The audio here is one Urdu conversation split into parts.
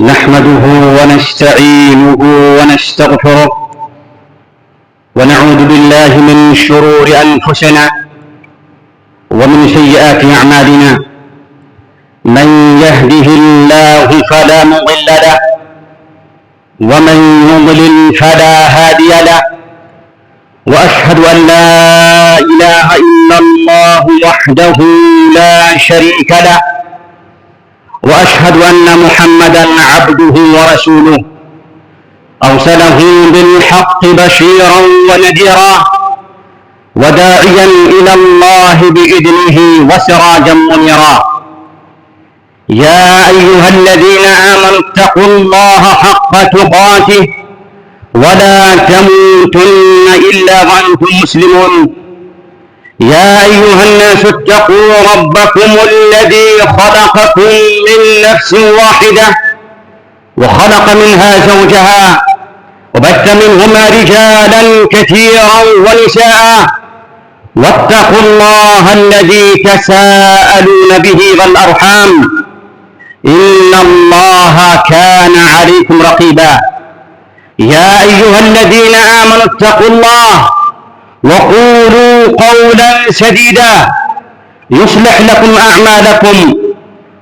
نحمده ونستعينه ونستغفره ونعوذ بالله من شرور أنفسنا ومن سيئات أعمالنا. من يهده الله فلا مضل له ومن يضلل فلا هادي له، وأشهد أن لا إله إلا الله وحده لا شريك له، وأشهد أن محمدًا عبده ورسوله أرسله بالحق بشيرا ونذيرا وداعيا إلى الله بإذنه وسراجا منيرا. يا أيها الذين آمنوا اتقوا الله حق تقاته ولا تموتن إلا وأنتم مسلمون. يا أيها الناس اتقوا ربكم الذي خلقكم من نفس واحدة وخلق منها زوجها وبث منهما رجالا كثيرا ونساء، واتقوا الله الذي تساءلون به والأرحام إن الله كان عليكم رقيبا. يا أيها الذين آمنوا اتقوا الله وقولوا قولا سديدا يصلح لكم أعمالكم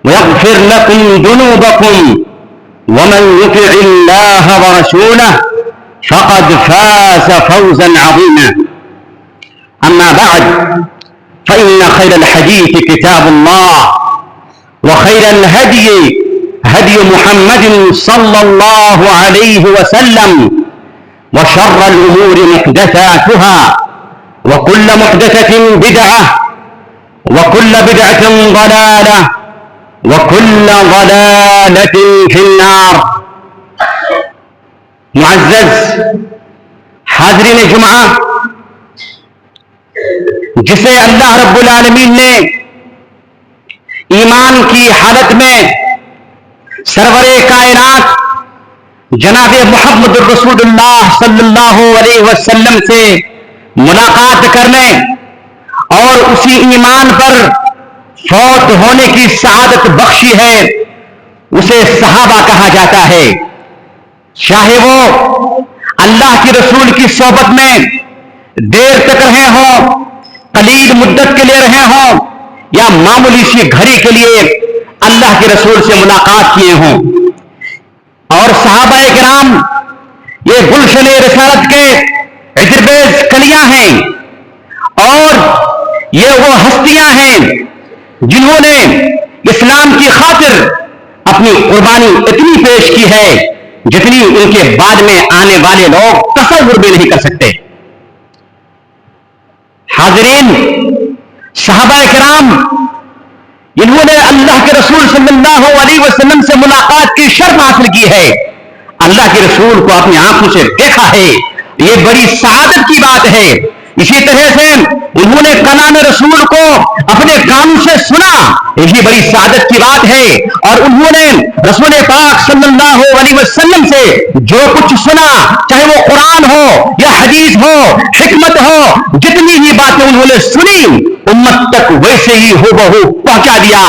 ويغفر لكم ذنوبكم، ومن يطع الله ورسوله فقد فاز فوزا عظيما. أما بعد، فإن خير الحديث كتاب الله، وخير الهدي هدي محمد صلى الله عليه وسلم، وشر الأمور محدثاتها، وكل محدثة بدعة، وكل بدعة ضلالة، وكل ضلالة في النار. معزز حاضرین جمعہ، جسے اللہ رب العالمین نے ایمان کی حالت میں سرور کائنات جناب محمد رسول اللہ صلی اللہ علیہ وسلم سے ملاقات کرنے اور اسی ایمان پر فوت ہونے کی سعادت بخشی ہے، اسے صحابہ کہا جاتا ہے. چاہے وہ اللہ کے رسول کی صحبت میں دیر تک رہے ہوں، قلیل مدت کے لیے رہے ہوں، یا معمولی سی گھڑی کے لیے اللہ کے رسول سے ملاقات کیے ہوں. اور صحابہ کرام یہ گلشن رسالت کے عطربیز کلیاں ہیں، اور یہ وہ ہستیاں ہیں جنہوں نے اسلام کی خاطر اپنی قربانی اتنی پیش کی ہے جتنی ان کے بعد میں آنے والے لوگ تصور بھی نہیں کر سکتے. حاضرین، صحابہ کرام انہوں نے اللہ کے رسول صلی اللہ علیہ وسلم سے ملاقات کی شرف حاصل کی ہے، اللہ کے رسول کو اپنی آنکھوں سے دیکھا ہے، یہ بڑی سعادت کی بات ہے. اسی طرح سے انہوں نے کلام رسول کو اپنے کان سے سنا، یہی بڑی سعادت کی بات ہے. اور انہوں نے رسول پاک صلی اللہ علیہ وسلم سے جو کچھ سنا، چاہے وہ قرآن ہو یا حدیث ہو، حکمت ہو، جتنی ہی باتیں انہوں نے سنی امت تک ویسے ہی ہو بہو پہنچا دیا.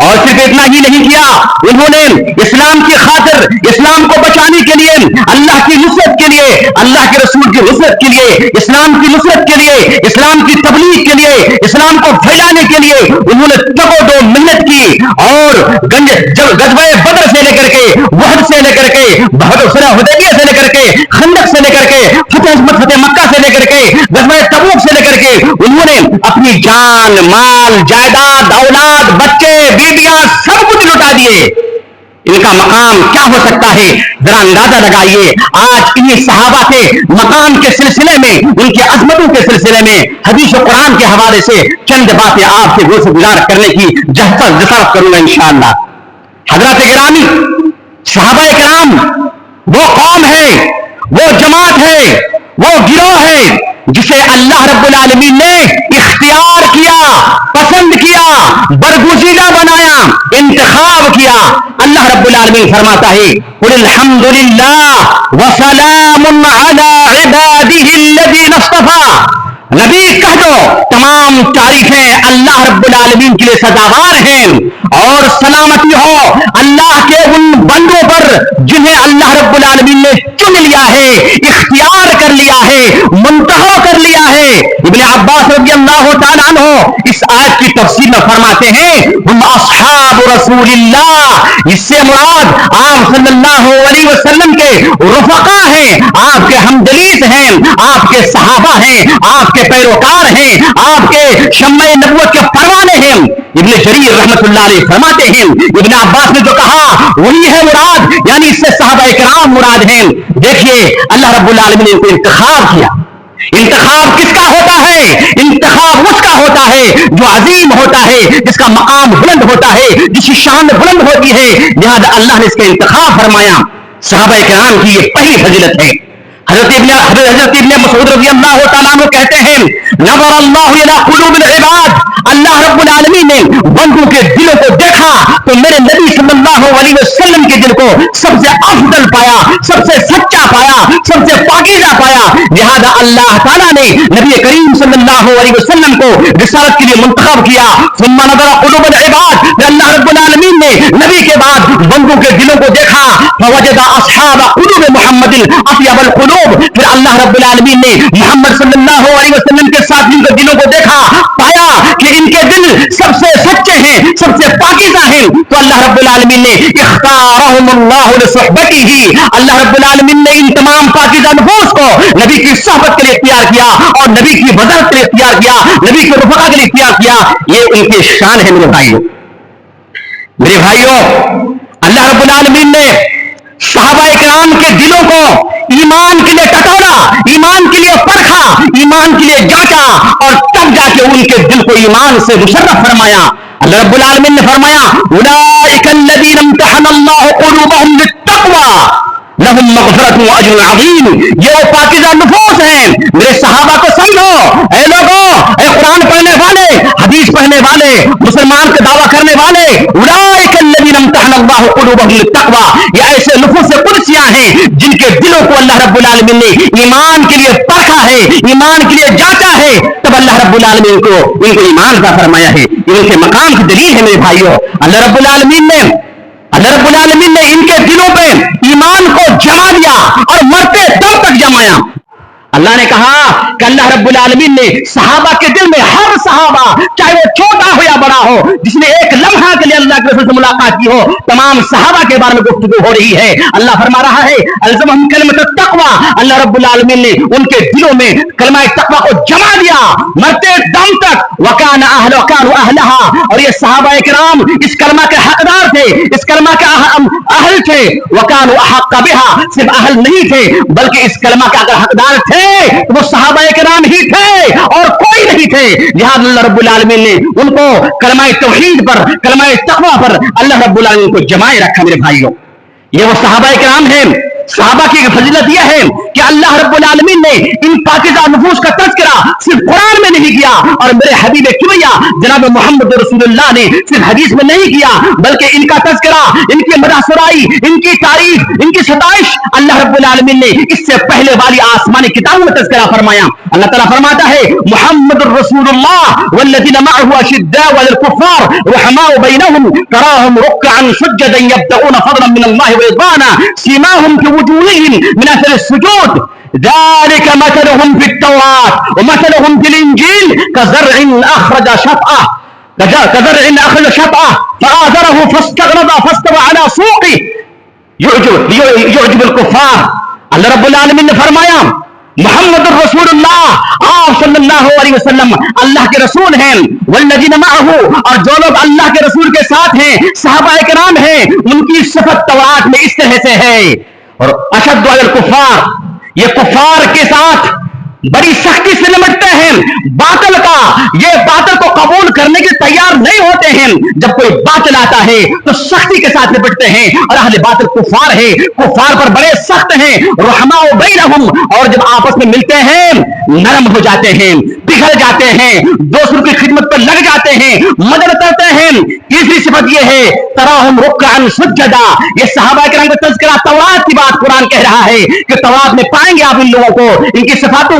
اور صرف اتنا ہی نہیں کیا، انہوں نے اسلام کی خاطر، اسلام کو بچانے کے لیے، اللہ کی نصرت کے لیے، اللہ کے رسول کی نصرت کے لیے، اسلام کی نصرت کے لیے، اسلام کی تبلیغ کے لیے، اسلام کو پھیلانے کے لیے انہوں نے تگ و دو محنت کی. اور غزوہ بدر سے لے کر کے، وحد سے لے کر کے، صلح حدیبیہ سے لے کر کے، خندق سے لے کر کے، فتح مکہ سے لے کر کے، غزوہ تبوک سے لے کر کے انہوں نے اپنی جان، مال، جائیداد، اولاد، بچے، بیویاں سب کچھ لٹا دیے. ان کا مقام کیا ہو سکتا ہے؟ ذرا اندازہ لگائیے. آج انہی صحابہ کے مقام کے سلسلے میں، ان کی عظمتوں کے سلسلے میں حدیث و قرآن کے حوالے سے چند باتیں آپ سے گزار کرنے کی جسارت کروں گا انشاءاللہ. حضرات گرامی، صحابہ کرام وہ قوم ہے، وہ جماعت ہے، وہ گروہ ہے جسے اللہ رب العالمین نے اختیار کیا، پسند کیا، برگزیدہ بنایا، انتخاب کیا. اللہ رب العالمین فرماتا ہے قل الحمد للہ وسلام علی عبادہ الذین اصطفی. نبی کہہ دو تمام تعریفیں اللہ رب العالمین کے لیے سزاوار ہیں، اور سلامتی ہو اللہ کے ان بندوں پر جنہیں اللہ رب العالمین نے چن لیا ہے, اختیار کر لیا ہے, منتخب کر لیا ہے. ابن عباس رضی اللہ تعالیٰ عنہ اس آیت کی تفسیر میں فرماتے ہیں ہم اصحاب رسول اللہ, اس سے مراد آپ صلی اللہ علیہ وسلم کے رفقا ہیں, آپ کے ہمدلیس ہیں, آپ کے صحابہ ہیں, آپ کے پیروکار ہیں, آپ کے شمع نبوت کے پروانے ہیں. ابن جریر رحمت اللہ علیہ فرماتے ہیں ابن عباس نے جو کہا وہی ہے مراد, یعنی اس سے صحابہ کرام مراد ہیں. دیکھیے اللہ رب العالمین نے ان کو انتخاب کیا. انتخاب کس کا ہوتا ہے؟ انتخاب اس کا ہوتا ہے جو عظیم ہوتا ہے, جس کا مقام بلند ہوتا ہے, جس کی شان بلند ہوتی ہے. لہذا اللہ نے اس کا انتخاب فرمایا. صحابہ کرام کی یہ پہلی فضیلت ہے. حضرت ابن مسعود رضی اللہ تعالیٰ عنہ کہتے ہیں نظر اللہ الی قلوب العباد, اللہ رب العالمین نے بندوں کے دلوں کو دیکھا تو میرے نبی صلی اللہ علیہ وسلم کے دل کو سب سے افضل پایا, سب سے سچا پایا, سب سے پاکیزہ پایا. لہذا اللہ تعالیٰ نے نبی کریم صلی اللہ علیہ وسلم کو رسالت کے لیے منتخب کیا. ثم نظر قلوب العباد, اللہ رب العالمین نے نبی کے بعد بندوں کے دلوں کو دیکھا فوجد اصحاب قلوب محمد اطیب القلوب, پھر اللہ رب العالمین نے محمد صلی اللہ علیہ وسلم کے ساتھیوں کے دلوں کو دیکھا, پایا کہ ان کے دل سب سے سچے ہیں, سب سے پاکیزہ ہیں. تو اللہ رب العالمین نے اختارهم اللہ لصحبته, اللہ رب العالمین نے ان تمام پاکیزہ نفوس کو نبی کی صحبت کے لیے اختیار کیا اور نبی کی وزارت کے لیے اختیار کیا, نبی کے رفقا کے لیے اختیار کیا. یہ ان کی شان ہے میرے بھائیوں. میرے بھائیوں, اللہ رب العالمین نے صحابہ کرام کے دلوں کو ایمان کے لیے ٹٹولا, ایمان کے لیے پرکھا, ایمان کے لیے جانچا اور تب جا کے ان کے دل کو ایمان سے مشرف فرمایا. اللہ رب العالمین نے فرمایا اولئک الذین امتحن اللہ قلوبهم للتقوی لهم مغفرۃ واجر عظیم. یہ وہ پاکیزہ نفوس ہیں. میرے صحابہ کو سمجھو, اے لوگوں, اے قرآن پڑھنے والے, حدیث پڑھنے والے, مسلمان کا دعویٰ کرنے والے, اولئک الذین امتحن اللہ قلوبهم للتقوی, یہ ایسے نفوس قدسیاں ہیں جن کے دلوں کو اللہ رب العالمین نے ایمان کے لیے پرکھا ہے, ایمان کے لیے جانچا ہے, تب اللہ رب العالمین کو ان کو ایمان عطا فرمایا ہے. ان کے مقام کی دلیل ہے میرے بھائیوں. اللہ رب العالمین نے ان کے دلوں پہ ایمان کو جما لیا اور مرتے دم تک جمایا. اللہ نے کہا کہ اللہ رب العالمین نے صحابہ کے دل میں, ہر صحابہ چاہے وہ چھوٹا ہو یا بڑا ہو, جس نے ایک لمحہ کے لیے اللہ کے رسول سے ملاقات کی ہو, تمام صحابہ کے بارے میں گفتگو ہو رہی ہے. اللہ فرما رہا ہے الزمہم کلمۃ التقوی, اللہ رب العالمین نے ان کے دلوں میں کلمہ تقوی کو جما دیا مرتے دم تک. وکانوا اہلھا, اور یہ صحابہ کرام اس کلمہ کے حقدار تھے, اس کلمہ کے اہل تھے. وکانوا احق بها, صرف اہل نہیں تھے بلکہ اس کلمہ کے اگر حقدار تھے وہ صحابہ کرام ہی تھے اور کوئی نہیں تھے. لہذا اللہ رب العالمین نے ان کو کلمہ توحید پر, کلمہ تقوی پر اللہ رب العالمین کو جمائے رکھا. میرے بھائیوں, یہ وہ صحابہ کرام ہیں. صحابہ کی فضیلت یہ ہے کہ اللہ رب العالمین نے ان پاکیزہ نفوس کا تذکرہ صرف قرآن میں نہیں کیا اور میرے حبیب کبریا جناب محمد رسول اللہ نے صرف حدیث میں نہیں کیا, بلکہ ان کا تذکرہ, ان کی مدح سرائی, ان کی تعریف, ان کی ستائش اللہ رب العالمین نے اس سے پہلے والی آسمانی کتابوں میں تذکرہ فرمایا. اللہ تعالیٰ فرماتا ہے محمد رسول اللہ والذین معه اشداء علی الکفار رحماء بینہم تراہم رکعا سجدا یبتغون فضلا من اللہ ورضوانا سیماہم فی وجوہہم من اثر السجود ذلك مثلهم في التوراة ومثلهم في الإنجيل كزرع أخرج شطأه فآزره فاستغلظ فاستوى على سوقه يعجب الكفار. اللہ رب العالمین نے فرمایا محمد الرسول اللہ, آپ صلی اللہ علیہ وسلم اللہ کے رسول ہیں. والذین معه, اور جو لوگ اللہ کے رسول کے ساتھ ہیں صحابہ کرام ہیں, ان کی صفت تورات میں اس طرح سے ہے. اور اشد علی الکفار, یہ کفار کے ساتھ بڑی سختی سے نمٹتے ہیں. باطل کا, یہ باطل کو قبول کرنے کے تیار نہیں ہوتے ہیں. جب کوئی باطل آتا ہے تو سختی کے ساتھ نپٹتے ہیں, اور اہل باطل کفار ہے, کفار پر بڑے سخت ہیں. رحماء بینہم, اور جب آپس میں ملتے ہیں نرم ہو جاتے ہیں, پگھل جاتے ہیں, دوسروں کی خدمت پر لگ جاتے ہیں, مدد کرتے ہیں. تیسری صفت یہ ہے تراہم رکعا سجدا, یہ صحابہ کرام کا تذکرہ تورات کی بات قرآن کہہ رہا ہے کہ تورات میں پائیں گے آپ ان لوگوں کو, ان کی صفاتوں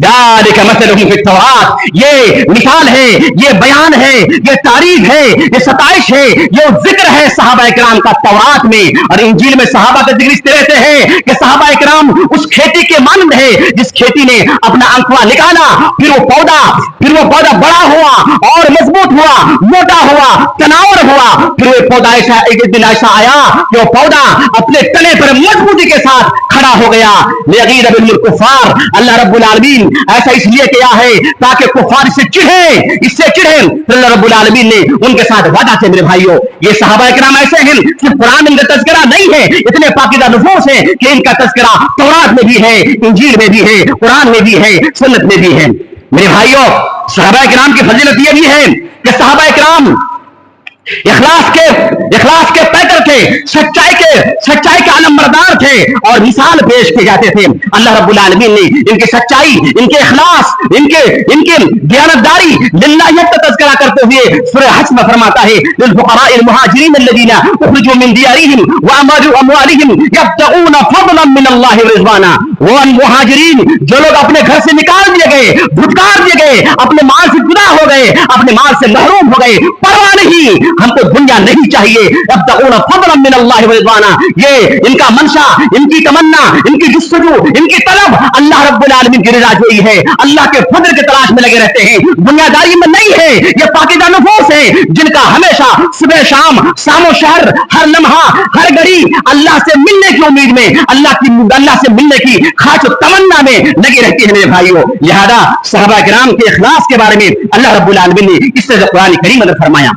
ذالک مثلهم فی التوراۃ، یہ مثال ہے، یہ بیان ہے، یہ تعریف ہے، یہ ستائش ہے، یہ ذکر ہے صحابہ کرام کا تورات میں اور انجیل میں۔ صحابہ کا ذکر اس طرح سے ہے کہ صحابہ کرام اس کھیتی کے مانند ہے جس کھیتی نے اپنا انکھوا نکالا، پھر وہ پودا بڑا ہوا اور مضبوط ہوا، موٹا ہوا، تناور ہوا، پھر وہ پودا ایک دن ایسا آیا کہ وہ پودا اپنے تنے پر مضبوطی کے ساتھ کھڑا ہو گیا۔ لیغیظ بهم الکفار، اللہ رب العالمین ایسا اس لیے کیا ہے تاکہ کفار اس سے چڑھیں۔ اللہ رب العالمین نے ان کے ساتھ وعدہ کیا۔ میرے بھائیوں، یہ صحابہ کرام ایسے ہیں، صرف قرآن میں ان کا تذکرہ نہیں ہے، اتنے پاکیزہ نفوس ہیں کہ ان کا تذکرہ تورات میں بھی ہے، انجیل میں بھی ہے، قرآن میں بھی ہے، سنت میں بھی ہے۔ میرے بھائیوں، صحابہ کرام کی فضیلت یہ بھی ہے کہ صحابہ کرام اخلاص کے پیکر تھے، سچائی کے علمبردار تھے اور مثال پیش کیے جاتے تھے۔ اللہ رب العالمین نے ان کی سچائی، ان کے اخلاص، ان کے دیانتداری، للہیت کا تذکرہ کرتے ہوئے سورہ حج میں فرماتا ہے للفقراء المہاجرین الذین اخرجوا من دیارہم واموالہم یبتغون فضلا من اللہ ورضوانا، وہ مہاجرین جو لوگ اپنے گھر سے نکال دیے گئے، دھتکار دیے گئے، اپنے مال سے جدا ہو گئے، اپنے مال سے محروم ہو گئے، پرواہ نہیں، ہم کو دنیا نہیں چاہیے، یبتغون فضلا من اللہ ورضوانا، یہ ان کا منشا، ان کی تمنا، ان کی جستجو، ان کی طلب اللہ رب العالمین کی رضا جوئی ہے، اللہ کے فضل کے تلاش میں لگے رہتے ہیں، دنیا داری میں نہیں ہے۔ یہ پاکیزہ نفوس ہیں جن کا ہمیشہ صبح شام، سام و شہر، ہر لمحہ، ہر گھڑی اللہ سے ملنے کی امید میں، اللہ سے ملنے کی خواہش و تمنا میں لگی رہتی ہے۔ میرے بھائیوں، لہذا صحابہ کرام کے اخلاص کے بارے میں اللہ رب العالمین نے اس سے قرآن کریم میں فرمایا۔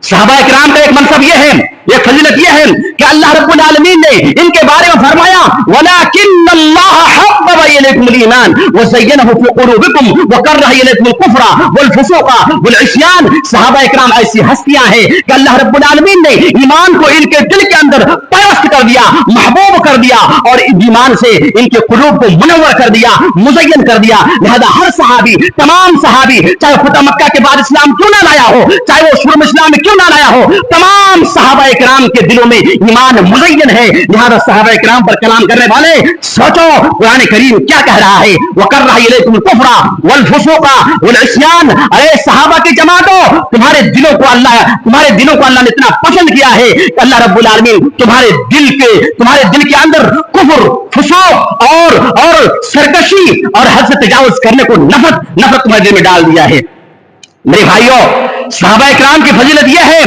صحابہ کرام کا ایک منصب یہ ہے، یہ فضیلت یہ ہے کہ اللہ رب العالمین نے ان کے بارے میں فرمایا وَلَكِنَّ اللَّهَ حَبَّبَ إِلَيْكُمُ الْإِيمَانَ وَزَيَّنَهُ فِي قُلُوبِكُمْ وَكَرَّهَ إِلَيْكُمُ الْكُفْرَ وَالْفُسُوقَ وَالْعِصْيَانَ۔ صحابہ کرام ایسی ہستیاں ہیں کہ اللہ رب العالمین نے ایمان کو ان کے دل کے اندر پیوست کر دیا، محبوب کر دیا اور ایمان سے ان کے قلوب کو منور کر دیا، مزین کر دیا۔ لہذا ہر صحابی، تمام صحابی، چاہے فتح مکہ کے بعد اسلام کیوں نہ لایا ہو، چاہے وہ شروع میں اسلام میں کیوں نہ لایا ہو، تمام صحابہ کرام کے دلوں میں ایمان مزین ہے۔ لہذا صحابہ کرام پر کلام کرنے والے سوچو قرآن کریم کیا کہہ رہا ہے، وَكَرَّهَ إِلَيْكُمُ الْكُفْرَ وَالْفُسُوقَ وَالْعِصْيَانَ۔ ارے صحابہ کی جماعتوں، تمہارے دلوں کو اللہ نے اتنا پسند کیا ہے کہ اللہ رب العالمین تمہارے دل کے اندر کفر، فسوق اور سرکشی اور حد سے تجاوز کرنے کو نفرت تمہارے دل میں ڈال دیا ہے۔ میرے بھائیوں، صحابہ کرام کی فضیلت یہ ہے،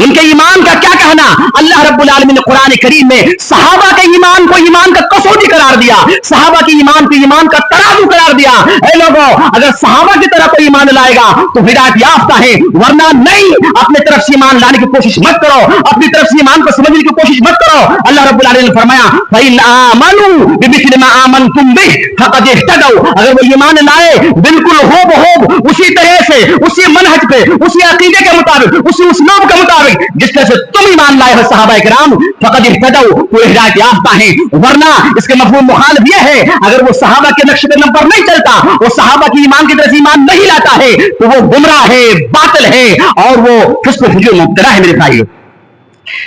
ان کے ایمان کا کیا کہنا۔ اللہ رب العالمین نے قرآن کریم میں صحابہ کے ایمان کو ایمان کا کسوٹی قرار دیا، صحابہ کے ایمان کو ایمان کا ترازو قرار دیا۔ اے لوگوں، اگر صحابہ کی طرح کوئی ایمان لائے گا تو ہدایت یافتہ ہے، ورنہ نہیں۔ اپنے طرف سے ایمان لانے کی کوشش مت کرو، اپنی طرف سے ایمان کو سمجھنے کی کوشش مت کرو۔ اللہ رب العالمین نے فرمایا فَإِنْ آمَنُوا بِمِثْلِ مَا آمَنْتُمْ بِهِ فَقَدِ اهْتَدَوْا، اگر وہ ایمان لائے بالکل ہو بہو اسی طرح سے، اسی منہج پہ، اسی عقیدے کے مطابق، اسی اسلوب کے مطابق جس طرح سے تم ایمان لائے ہو صحابہ کرام، فقد اہتدوا، وہ ہدایت یافتہ ہیں۔ ورنہ اس کے مفہوم مخالف یہ ہے، اگر وہ صحابہ کے نقش قدم پر نہیں چلتا، وہ صحابہ کی ایمان کی طرف سے ایمان نہیں لاتا ہے تو وہ گمراہ ہے، باطل ہے اور وہ فسق و فجور مبتلا ہے۔ میرے بھائیو،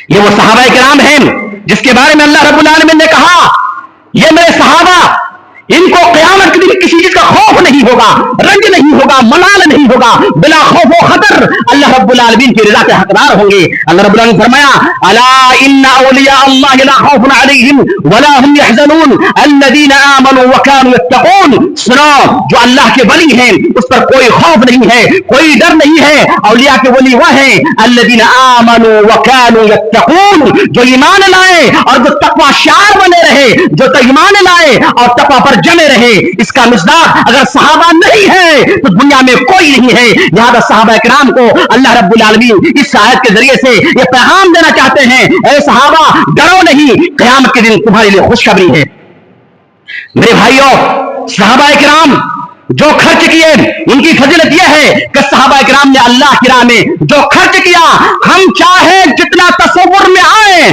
یہ وہ صحابہ کرام ہیں جس کے بارے میں اللہ رب العالمین نے کہا یہ میرے صحابہ، ان کو قیامت کے دن کسی چیز کا خوف نہیں ہوگا، رنج نہیں ہوگا، ملال نہیں ہوگا، بلا خوف و خطر اللہ رب العالمین کی رضا کے حقدار ہوں گے۔ اللہ رب العالمین نے فرمایا الا ان اولیاء اللہ لا خوف علیہم ولا هم يحزنون الذین آمنوا وكانوا يتقون۔ سنو، جو اللہ کے ولی ہیں اس پر کوئی خوف نہیں ہے، کوئی ڈر نہیں ہے۔ اولیاء کے ولی وہ ہیں الذین آمنوا وكانوا يتقون، جو ایمان لائے اور جو تقوی شعار بنے رہے، جو ایمان لائے اور تقوی پر جمے رہے۔ اس کا مصداق اگر صحابہ نہیں ہے تو دنیا میں کوئی نہیں ہے۔ لہذا صحابہ کرام کو اللہ رب العالمین اس آیت کے ذریعے سے یہ پیغام دینا چاہتے ہیں، اے صحابہ ڈرو نہیں، قیامت کے دن تمہارے لیے خوشخبری ہے۔ میرے بھائیوں، صحابہ کرام جو خرچ کیے ان کی فضیلت یہ ہے کہ صحابہ کرام نے اللہ کی راہ میں جو خرچ کیا، ہم چاہے جتنا تصور میں آئے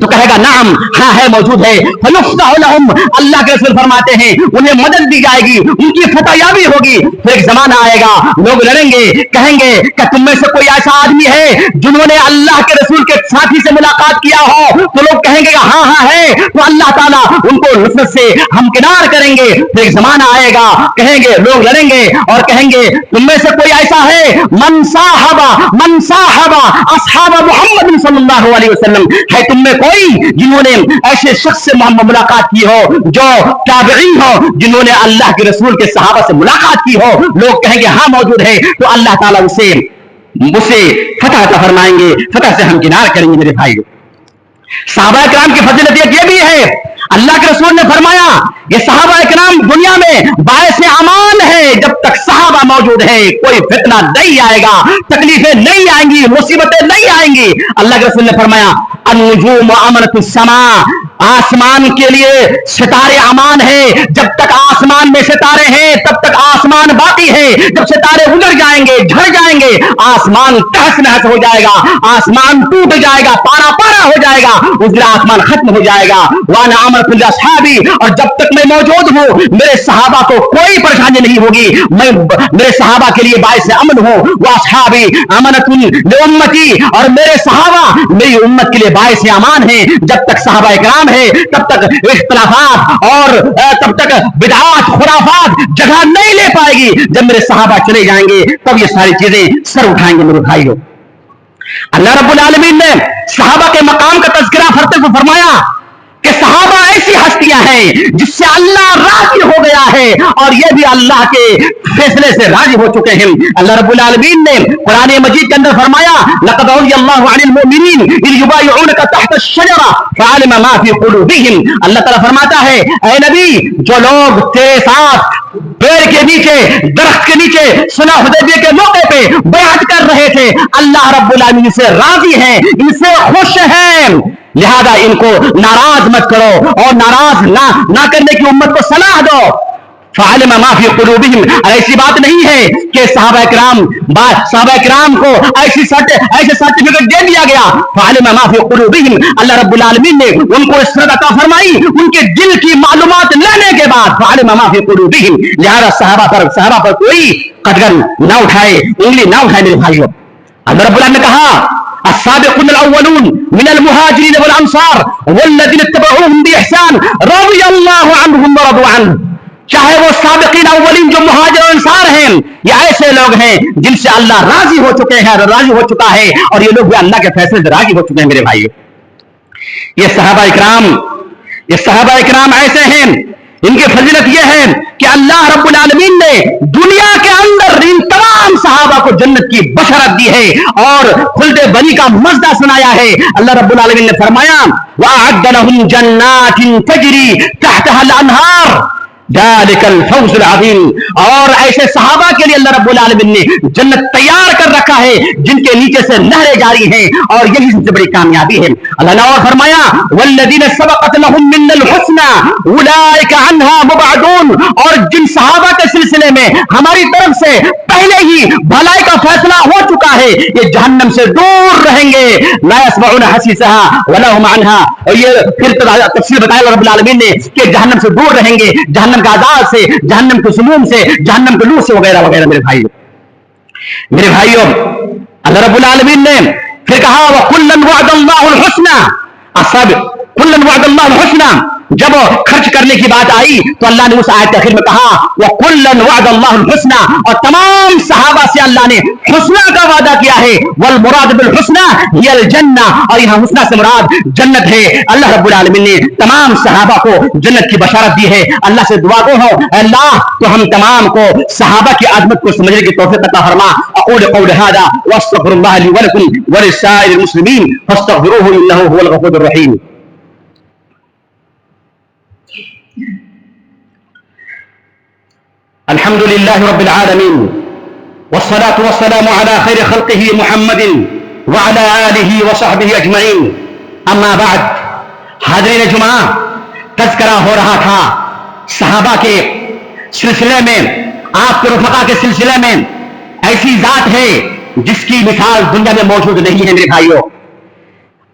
تو کہے گا نعم ہاں ہے موجود ہے. فیفتح لہم اللہ کے رسول فرماتے ہیں انہیں مدد دی جائے گی, ان کی فتح یابی ہوگی. پھر ایک زمانہ آئے گا لوگ لڑیں گے, کہیں گے کہ تم میں سے کوئی ایسا آدمی ہے جنہوں نے اللہ کے رسول کے ساتھی سے ملاقات کیا ہو؟ تو لوگ کہیں گے ہاں ہاں ہے. تو اللہ تعالیٰ ان کو نصرت سے ہمکنار کریں گے. پھر ایک زمانہ آئے گا کہیں گے لوگ لڑیں گے اور کہیں گے تم میں سے کوئی ایسا ہے من صاحب اصحاب محمد صلی اللہ علیہ وسلم, ہے تم میں کوئی جنہوں نے ایسے شخص سے ملاقات کی ہو جو تابعین ہو, جنہوں نے اللہ کے رسول کے صحابہ سے ملاقات کی ہو؟ لوگ کہیں گے ہاں موجود ہے. تو اللہ تعالیٰ اسے فتح عطا فرمائیں گے, فتح سے ہمکنار کریں گے. میرے بھائی صحابہ کرام کی فضیلت یہ بھی ہے, اللہ کے رسول نے فرمایا یہ صحابہ کرام دنیا میں باعث امان ہے. جب تک صحابہ موجود ہیں کوئی فتنہ نہیں آئے گا, تکلیفیں نہیں آئیں گی, مصیبتیں نہیں آئیں گی. اللہ کے رسول نے فرمایا النجوم امنت السماء, آسمان کے لیے ستارے امان ہے. جب تک آسمان میں ستارے ہیں تب تک آسمان باقی ہے. جب ستارے اجڑ جائیں گے, جھڑ جائیں گے, آسمان تہس نہس ہو جائے گا, آسمان ٹوٹ جائے گا, پارا پارا ہو جائے گا, اجڑا آسمان ختم ہو جائے گا. وانا امرت الاصحابی, اور جب تک میں موجود ہوں میرے صحابہ کو کوئی پریشانی نہیں ہوگی, میں میرے صحابہ کے لیے باعث امن ہوں. واصحابی امنۃ لامتی, اور میرے صحابہ میری امت کے لیے باعث امان ہیں. جب تک صحابہ کرام ہے تب تک اختلافات اور تب تک بدعات خرافات جگہ نہیں لے پائے گی. جب میرے صحابہ چلے جائیں گے تب یہ ساری چیزیں سر اٹھائیں گے. میرے بھائیوں اللہ رب العالمین نے صحابہ کے مقام کا تذکرہ کرتے ہوئے فرمایا کہ صحابہ ایسی ہستیاں ہیں جس سے اللہ راضی ہو گیا ہے اور یہ بھی اللہ کے فیصلے سے راضی ہو چکے ہیں. اللہ رب العالمین نے قرآن مجید کے اندر فرمایا لقد رضی اللہ عن المؤمنین اذ یبایعونک تحت الشجرہ فعلم ما فی قلوبہم. اللہ تعالیٰ فرماتا ہے اے نبی جو لوگ تیرے ساتھ پیڑ کے نیچے, درخت کے نیچے صلح حدیبیہ کے موقع پہ بیعت کر رہے تھے, اللہ رب العالمین سے راضی ہیں, ان سے خوش ہیں, لہذا ان کو ناراض مت کرو اور ناراض نہ کرنے کی امت کو صلاح دو. فعلم ما فی قلوبہم, ایسی بات نہیں ہے کہ صحابہ کرام کو ایسے سرٹیفکیٹ دے دیا گیا. فعلم ما فی قلوبہم, اللہ رب العالمین نے ان کو اسرت عطا فرمائی ان کے دل کی معلومات لینے کے بعد. فعلم ما فی قلوبہم, لہذا صحابہ پر کوئی قدغن نہ اٹھائے, انگلی نہ اٹھائے. میرے بھائیوں اللہ رب العالمین نے کہا السابقون الاولون من المهاجرين والانصار والذين اتبعوهم باحسان رضي الله عنهم ورضوا عنه. چاہے وہ سابقین اولین جو مہاجر اور انصار ہیں, یہ ایسے لوگ ہیں جن سے اللہ راضی ہو چکے ہیں, راضی ہو چکا ہے, اور یہ لوگ بھی اللہ کے فیصلے سے راضی ہو چکے ہیں. میرے بھائیو یہ صحابہ اکرام ایسے ہیں, ان کی فضیلت یہ ہے کہ اللہ رب العالمین نے دنیا کے اندر ان تمام صحابہ کو جنت کی بشارت دی ہے اور خلد بنی کا مزہ سنایا ہے. اللہ رب العالمین نے فرمایا وَأَعَدَّ لَهُمْ جَنَّاتٍ تَجْرِي تَحْتَهَا الْأَنْهَارُ ذَلِكَ الْفَوْزُ الْعَظِيمُ. اور ایسے صحابہ کے لیے اللہ رب العالمین نے جنت تیار کر رکھا ہے جن کے نیچے سے نہریں جاری ہیں, اور یہی سب سے بڑی کامیابی ہے. اللہ نے اور فرمایا وَالَّذِينَ سَبَقَتْ لَهُم مِّنَّ الْحُسْنَى أُولَٰئِكَ عَنْهَا مُبْعَدُونَ, اور جن صحابہ کے سلسلے میں ہماری طرف سے پہلے ہی بھلائی کا فیصلہ ہو چکا ہے یہ جہنم سے دور رہیں گے. لَا يَسْمَعُونَ حَسِيسَهَا وَلَا هُمْ عَنْهَا, اور یہ پھر تفصیل بتایا رب العالمین نے کہ جہنم سے دور رہیں گے, جہنم کے عذاب سے, جہنم کے سموم سے, جہنم کے لو سے, وغیرہ وغیرہ. میرے بھائیوں اللہ رب العالمین نے پھر کہا وَكُلًّا وَعَدَ اللَّهُ الْحُسْنَى, كُلًّا وَعَدَ اللَّهُ الْحُسْنَى. جب خرچ کرنے کی بات آئی تو اللہ نے اس آیت کے آخر میں کہا وَكُلًّا وَعَدَ اللَّهُ الْحُسْنَى, اور تمام صحابہ سے اللہ نے حسنہ کا وعدہ کیا ہے. وَالْمُرَادُ بِالْحُسْنَى هِيَ الْجَنَّةُ, اور یہاں حسنہ سے مراد جنت ہے. اللہ رب العالمین نے تمام صحابہ کو جنت کی بشارت دی ہے. اللہ سے دعا گو ہو اللہ تو ہم تمام کو صحابہ کی عظمت کو سمجھنے کی توفیق عطا فرما. اقول قولي هذا واستغفر الله لي ولكم ولسائر المسلمين فاستغفروه انه هو الغفور الرحيم. الحمد لله رب العالمين والصلاة والسلام على خير خلقه محمد وعلى آله وصحبه أجمعين. أما بعد, حاضرین جمعہ تذکرہ ہو رہا تھا صحابہ کے سلسلے میں, آپ کے رفقا کے سلسلے میں. ایسی ذات ہے جس کی مثال دنیا میں موجود نہیں ہے. میرے بھائیوں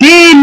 3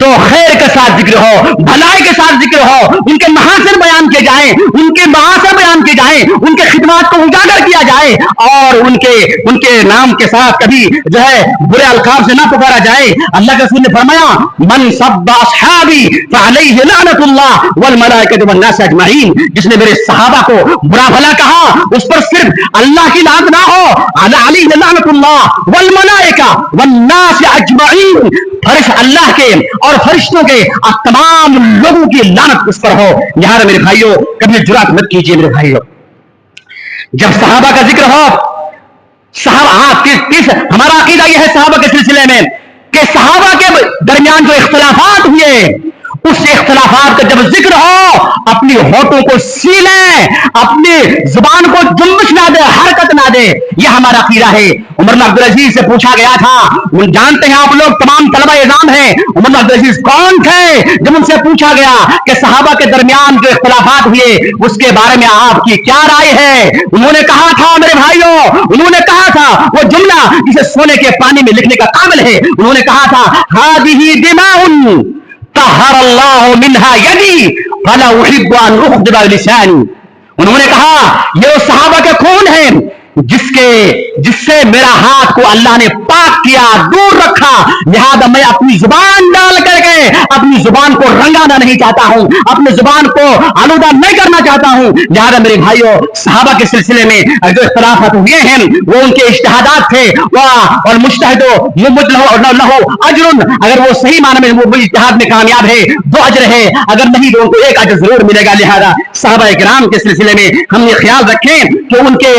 تو خیر کے ساتھ ذکر ہو, بھلائی کے ساتھ ذکر ہو, ان کے محاسن بیان کیے جائیں, ان کے محاسن بیان کیے جائیں, ان کے خدمات کو اجاگر کیا جائے, اور ان کے نام کے ساتھ کبھی جو ہے برے القاب سے نہ پکارا جائے. اللہ کے رسول نے فرمایا من سب اصحابی فعلیہ لعنت اللہ والملائکۃ والناس اجمعین, جس نے میرے صحابہ کو برا بھلا کہا اس پر صرف اللہ کی لعنت نہ ہو, علیہ لعنت اللہ والملائکہ والناس اجمعین, اللہ کے اور فرشتوں کے اور تمام لوگوں کی لعنت اس پر ہو. یہاں میرے بھائیوں کبھی جرات مت کیجیے میرے بھائیوں, جب صحابہ کا ذکر ہو, ہمارا عقیدہ یہ ہے صحابہ کے سلسلے میں کہ صحابہ کے درمیان جو اختلافات ہوئے اس اختلافات کا جب ذکر ہو اپنی ہونٹوں کو سیلیں, اپنی زبان کو جنبش نہ دے, حرکت نہ دے. یہ ہمارا عقیدہ ہے. عمر بن عبدالعزیز سے پوچھا گیا تھا, جانتے ہیں آپ لوگ تمام طلبہ اعظام ہیں, عمر بن عبدالعزیز کون تھے؟ جب ان سے پوچھا گیا کہ صحابہ کے درمیان جو اختلافات ہوئے اس کے بارے میں آپ کی کیا رائے ہے, انہوں نے کہا تھا میرے بھائیوں, انہوں نے کہا تھا وہ جملہ جسے سونے کے پانی میں لکھنے کا قابل ہے, انہوں نے کہا تھا ہذہ دماء طہر اللہ منہا یدی فلا احب ان اخضب لسانی. انہوں نے کہا یہ صحابہ کے خون ہیں جس سے میرا ہاتھ کو اللہ نے پاک کیا, دور رکھا, لہذا میں اپنی زبان ڈال کر کے اپنی زبان کو رنگانا نہیں چاہتا ہوں, اپنی زبان کو آلودہ نہیں کرنا چاہتا ہوں. لہذا میرے بھائیوں صحابہ کے سلسلے میں جو اختلافات ہوئے ہیں وہ ان کے اجتہادات تھے, اور مجتہد لہو اجر, اگر وہ صحیح معنی میں وہ اجتہاد میں کامیاب ہے 2 اجر ہے, اگر نہیں تو ان کو 1 اجر ضرور ملے گا. لہذا صحابہ کرام کے سلسلے میں ہم یہ خیال رکھیں کہ ان کے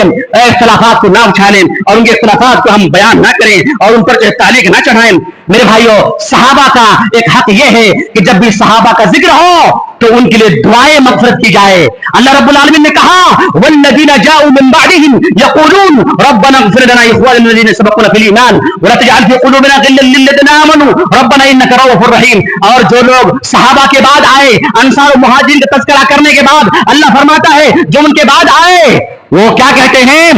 اختلافات کو نہ اچھالیں اور ان کے اختلافات کو ہم بیان نہ کریں اور ان پر تعلیق نہ چڑھائیں. میرے بھائیوں صحابہ کا ایک حق یہ ہے کہ جب بھی صحابہ کا ذکر ہو تو ان کے لیے دعائیں مغفرت کی جائے. اللہ رب العالمین نے کہا والذین جاءوا من بعدهم یقولون ربنا اغفر لنا اخواننا الذین سبقونا بالایمان ولا تجعل في قلوبنا غلا للذین آمنوا ربنا انک رؤوف رحیم. اور جو لوگ صحابہ کے بعد آئے, انصار و مہاجرین کا تذکرہ کرنے کے بعد اللہ فرماتا ہے جو ان کے بعد آئے وہ کیا کہتے ہیں,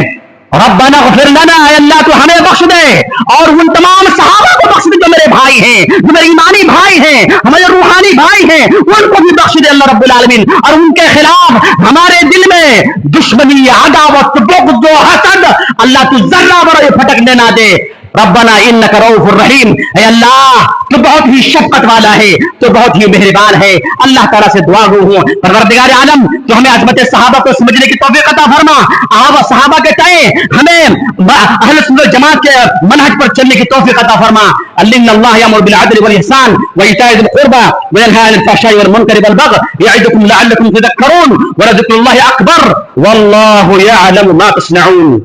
ربنا اغفر لنا, اے اللہ تو ہمیں بخش دے, اور ان تمام صحابہ کو بخش دے جو میرے بھائی ہیں, جو میرے ایمانی بھائی ہیں, ہمارے روحانی بھائی ہیں, ان کو بھی بخش دے اللہ رب العالمین, اور ان کے خلاف ہمارے دل میں دشمنی, عداوت, بغض و حسد اللہ تو ذرہ برابر پھٹکنے نہ دے. ربنا انک رؤوف الرحیم, اے اللہ تو بہت ہی شفقت والا ہے, تو بہت ہی مہربان ہے. اللہ تعالیٰ سے دعا گو ہوں پروردگار عالم تو ہمیں عظمت صحابہ کو سمجھنے کی توفیق عطا فرما, آپ صحابہ کے تئیں ہمیں اہل سنت جماعت کے منہج پر چلنے کی توفیق عطا فرما. ان اللہ یامر بالعدل والاحسان وایتاء ذی القربى وینہی عن الفحشاء والمنکر والبغی یعظکم لعلکم تذکرون ولذکر اللہ اکبر واللہ یعلم ما تصنعون.